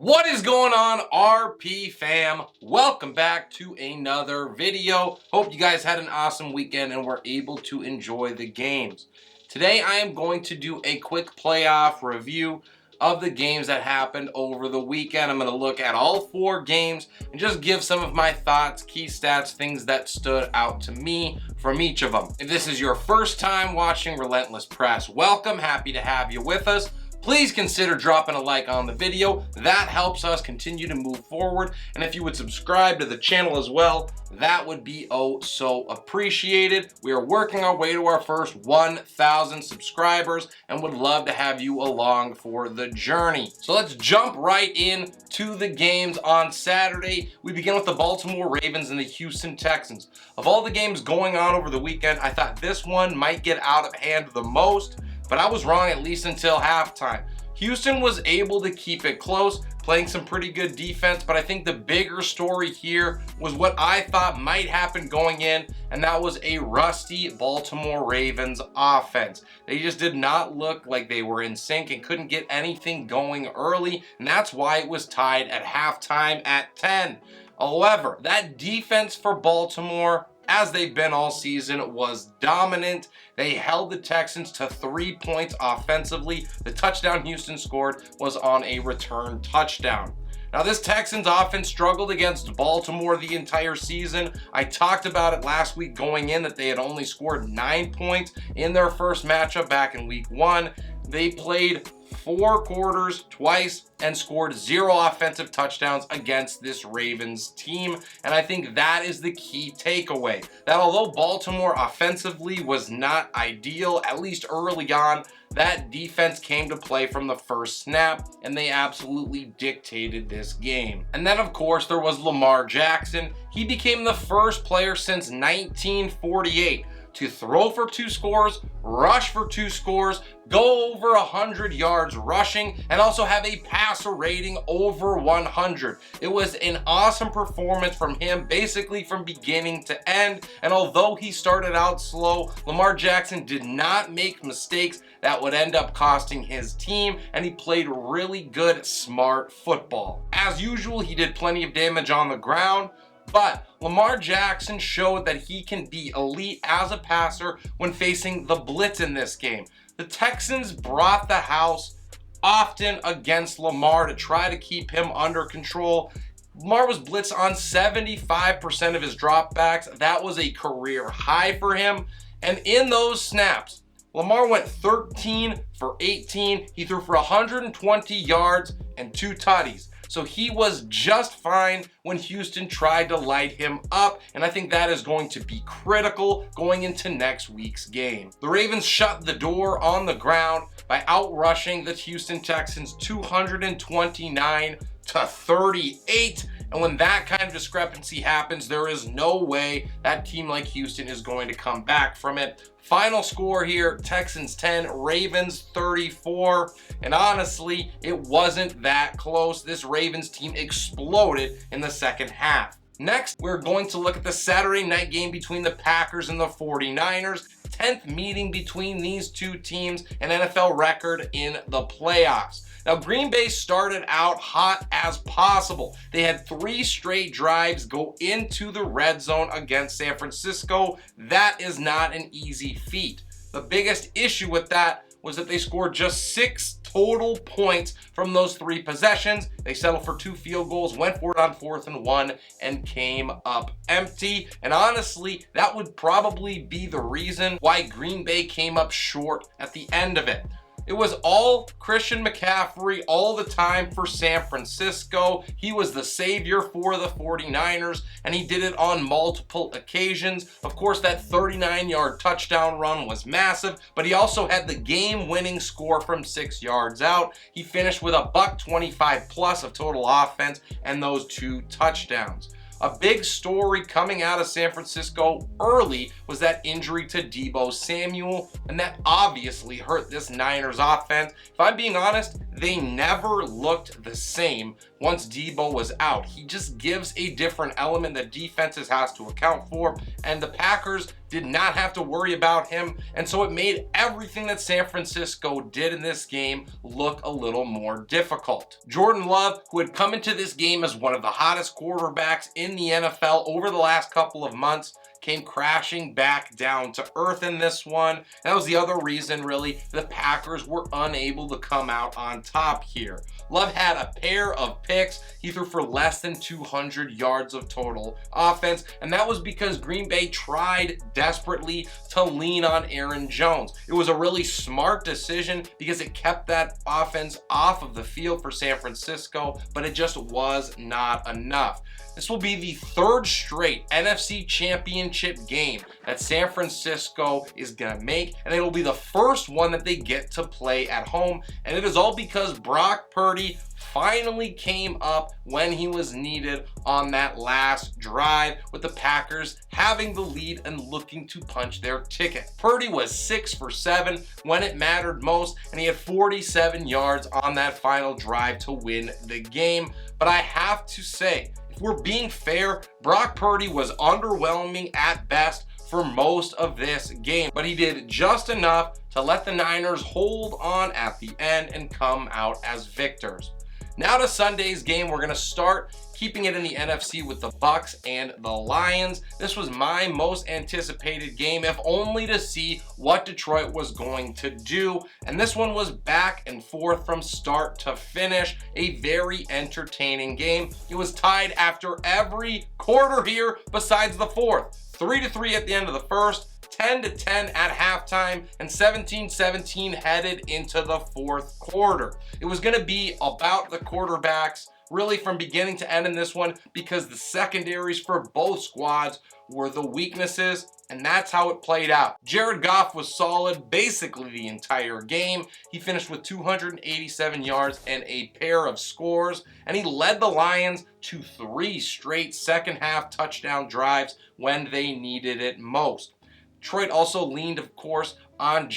What is going on, RP fam? Welcome back to another video. Hope you guys had an awesome weekend and were able to enjoy the games. Today I am going to do a quick playoff review of the games that happened over the weekend. I'm going to look at all 4 games and just give some of my thoughts, key stats, things that stood out to me from each of them. If this is your first time watching Relentless Press, welcome. Happy to have you with us. Please consider dropping a like on the video. That helps us continue to move forward. And if you would subscribe to the channel as well, that would be oh so appreciated. We are working our way to our first 1,000 subscribers and would love to have you along for the journey. So let's jump right in to the games on Saturday. We begin with the Baltimore Ravens and the Houston Texans. Of all the games going on over the weekend, I thought this one might get out of hand the most, but I was wrong at least until halftime. Houston was able to keep it close, playing some pretty good defense, but I think the bigger story here was what I thought might happen going in, and that was a rusty Baltimore Ravens offense. They just did not look like they were in sync and couldn't get anything going early, and that's why it was tied at halftime at 10. However, that defense for Baltimore, as they've been all season, was dominant. They held the Texans to 3 points offensively. The touchdown Houston scored was on a return touchdown. Now, this Texans offense struggled against Baltimore the entire season. I talked about it last week going in that they had only scored 9 points in their first matchup back in week 1. They played 4 quarters twice and scored 0 offensive touchdowns against this Ravens team. And I think that is the key takeaway. That although Baltimore offensively was not ideal, at least early on, that defense came to play from the first snap, and they absolutely dictated this game. And then, of course, there was Lamar Jackson. He became the first player since 1948 to throw for 2 scores, rush for 2 scores, go over 100 yards rushing, and also have a passer rating over 100. It was an awesome performance from him, basically from beginning to end. And although he started out slow, Lamar Jackson did not make mistakes that would end up costing his team, and he played really good, smart football. As usual, he did plenty of damage on the ground, but Lamar Jackson showed that he can be elite as a passer when facing the blitz in this game. The Texans brought the house often against Lamar to try to keep him under control. Lamar was blitzed on 75% of his dropbacks. That was a career high for him. And in those snaps, Lamar went 13 for 18. He threw for 120 yards and 2 tutties. So he was just fine when Houston tried to light him up, and I think that is going to be critical going into next week's game. The Ravens shut the door on the ground by outrushing the Houston Texans 229 to 38. And when that kind of discrepancy happens, there is no way that team like Houston is going to come back from it. Final score here, Texans 10, Ravens 34. And honestly, it wasn't that close. This Ravens team exploded in the second half. Next, we're going to look at the Saturday night game between the Packers and the 49ers. 10th meeting between these 2 teams, an NFL record in the playoffs. Now, Green Bay started out hot as possible. They had 3 straight drives go into the red zone against San Francisco. That is not an easy feat. The biggest issue with that was that they scored just 6 total points from those 3 possessions. They settled for 2 field goals, went for it on 4th and 1, and came up empty. And honestly, that would probably be the reason why Green Bay came up short at the end of it. It was all Christian McCaffrey all the time for San Francisco. He was the savior for the 49ers, and he did it on multiple occasions. Of course, that 39-yard touchdown run was massive, but he also had the game-winning score from 6 yards out. He finished with a $125 plus of total offense and those 2 touchdowns. A big story coming out of San Francisco early was that injury to Deebo Samuel, and that obviously hurt this Niners offense. If I'm being honest, they never looked the same once Deebo was out. He just gives a different element that defenses has to account for, and the Packers did not have to worry about him, and so it made everything that San Francisco did in this game look a little more difficult. Jordan Love, who had come into this game as one of the hottest quarterbacks in the NFL over the last couple of months, came crashing back down to earth in this one. That was the other reason, really, the Packers were unable to come out on top here. Love had a pair of picks. He threw for less than 200 yards of total offense, and that was because Green Bay tried desperately to lean on Aaron Jones. It was a really smart decision because it kept that offense off of the field for San Francisco, but it just was not enough. This will be the third straight NFC Championship game that San Francisco is going to make, and it will be the first one that they get to play at home, and it is all because Brock Purdy finally came up when he was needed on that last drive, with the Packers having the lead and looking to punch their ticket. Purdy was 6 for 7 when it mattered most, and he had 47 yards on that final drive to win the game. But I have to say, if we're being fair, Brock Purdy was underwhelming at best for most of this game, but he did just enough to let the Niners hold on at the end and come out as victors. Now to Sunday's game, we're going to start keeping it in the NFC with the Bucs and the Lions. This was my most anticipated game, if only to see what Detroit was going to do. And this one was back and forth from start to finish, a very entertaining game. It was tied after every quarter here besides the fourth. 3-3 at the end of the first, 10-10 at halftime, and 17-17 headed into the fourth quarter. It was going to be about the quarterbacks really from beginning to end in this one, because the secondaries for both squads were the weaknesses, and that's how it played out. Jared Goff was solid basically the entire game. He finished with 287 yards and a pair of scores, and he led the Lions to 3 straight second half touchdown drives when they needed it most. Detroit also leaned, of course, on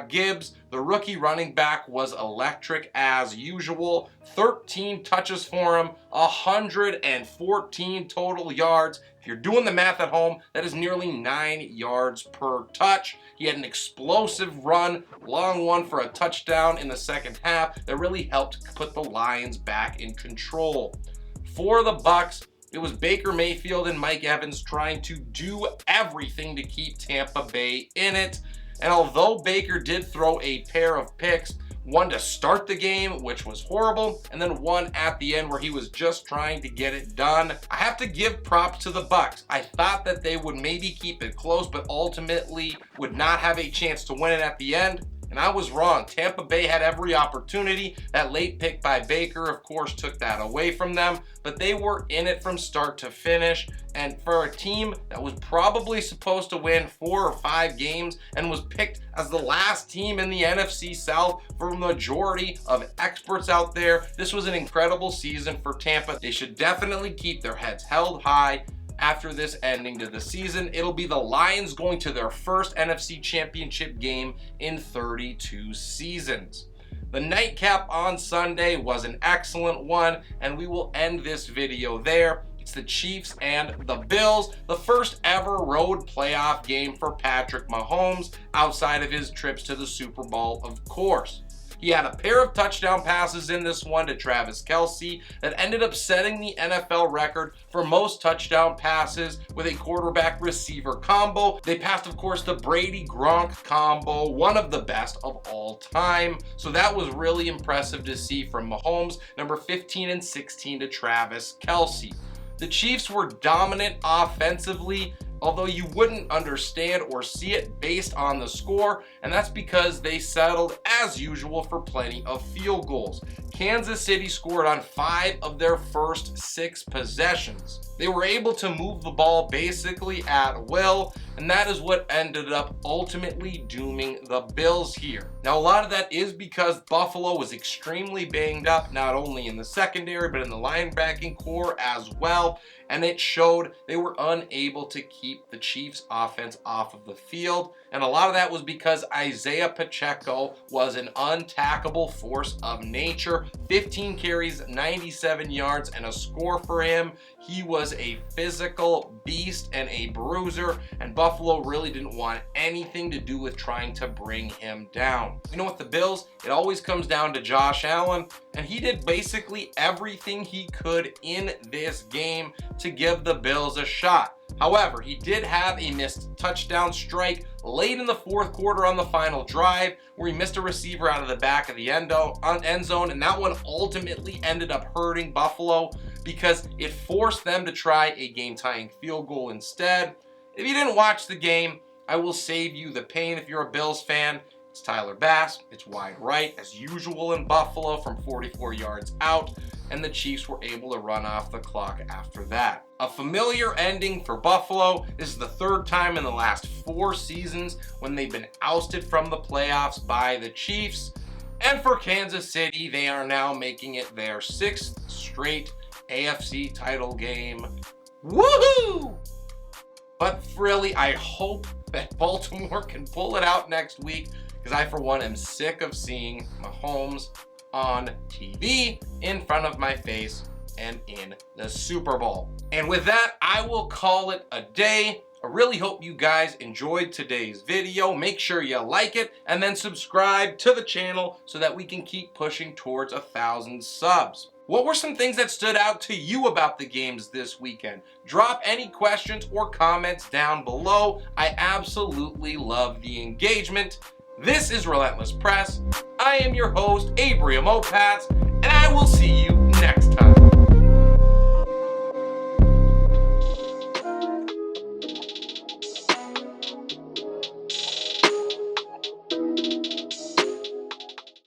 Gibbs. The rookie running back was electric as usual. 13 touches for him, 114 total yards. If you're doing the math at home, that is nearly 9 yards per touch. He had an explosive run, long one for a touchdown in the second half that really helped put the Lions back in control. For the Bucs, it was Baker Mayfield and Mike Evans trying to do everything to keep Tampa Bay in it. And although Baker did throw a pair of picks, one to start the game, which was horrible, and then one at the end where he was just trying to get it done, I have to give props to the Bucs. I thought that they would maybe keep it close, but ultimately would not have a chance to win it at the end. And I was wrong. Tampa Bay had every opportunity. That late pick by Baker, of course, took that away from them, but they were in it from start to finish. And for a team that was probably supposed to win 4 or 5 games and was picked as the last team in the NFC South for a majority of experts out there, this was an incredible season for Tampa. They should definitely keep their heads held high. After this ending to the season, it'll be the Lions going to their first NFC Championship game in 32 seasons. The nightcap on Sunday was an excellent one, and we will end this video there. It's the Chiefs and the Bills, the first ever road playoff game for Patrick Mahomes outside of his trips to the Super Bowl, of course. He had a pair of touchdown passes in this one to Travis Kelce that ended up setting the NFL record for most touchdown passes with a quarterback receiver combo. They passed, of course, the Brady Gronk combo, one of the best of all time. So that was really impressive to see from Mahomes, number 15 and 16 to Travis Kelce. The Chiefs were dominant offensively, although you wouldn't understand or see it based on the score, and that's because they settled, as usual, for plenty of field goals. Kansas City scored on 5 of their first 6 possessions. They were able to move the ball basically at will, and that is what ended up ultimately dooming the Bills here. Now, a lot of that is because Buffalo was extremely banged up, not only in the secondary, but in the linebacking core as well, and it showed. They were unable to keep the Chiefs' offense off of the field. And a lot of that was because Isaiah Pacheco was an untackable force of nature. 15 carries, 97 yards, and a score for him. He was a physical beast and a bruiser, and Buffalo really didn't want anything to do with trying to bring him down. You know, with the Bills, it always comes down to Josh Allen, and he did basically everything he could in this game to give the Bills a shot. However, he did have a missed touchdown strike late in the fourth quarter on the final drive where he missed a receiver out of the back of the end zone, and that one ultimately ended up hurting Buffalo because it forced them to try a game-tying field goal instead. If you didn't watch the game, I will save you the pain if you're a Bills fan. It's Tyler Bass. It's wide right, as usual in Buffalo from 44 yards out, and the Chiefs were able to run off the clock after that. A familiar ending for Buffalo. This is the third time in the last 4 seasons when they've been ousted from the playoffs by the Chiefs. And for Kansas City, they are now making it their 6th straight AFC title game. Woohoo! But really, I hope that Baltimore can pull it out next week, because I, for one, am sick of seeing Mahomes on TV in front of my face and in the Super Bowl. And with that, I will call it a day. I really hope you guys enjoyed today's video. Make sure you like it and then subscribe to the channel so that we can keep pushing towards 1,000 subs. What were some things that stood out to you about the games this weekend? Drop any questions or comments down below. I absolutely love the engagement. This is Relentless Press. I am your host, Abrium Opats, and I will see you next time.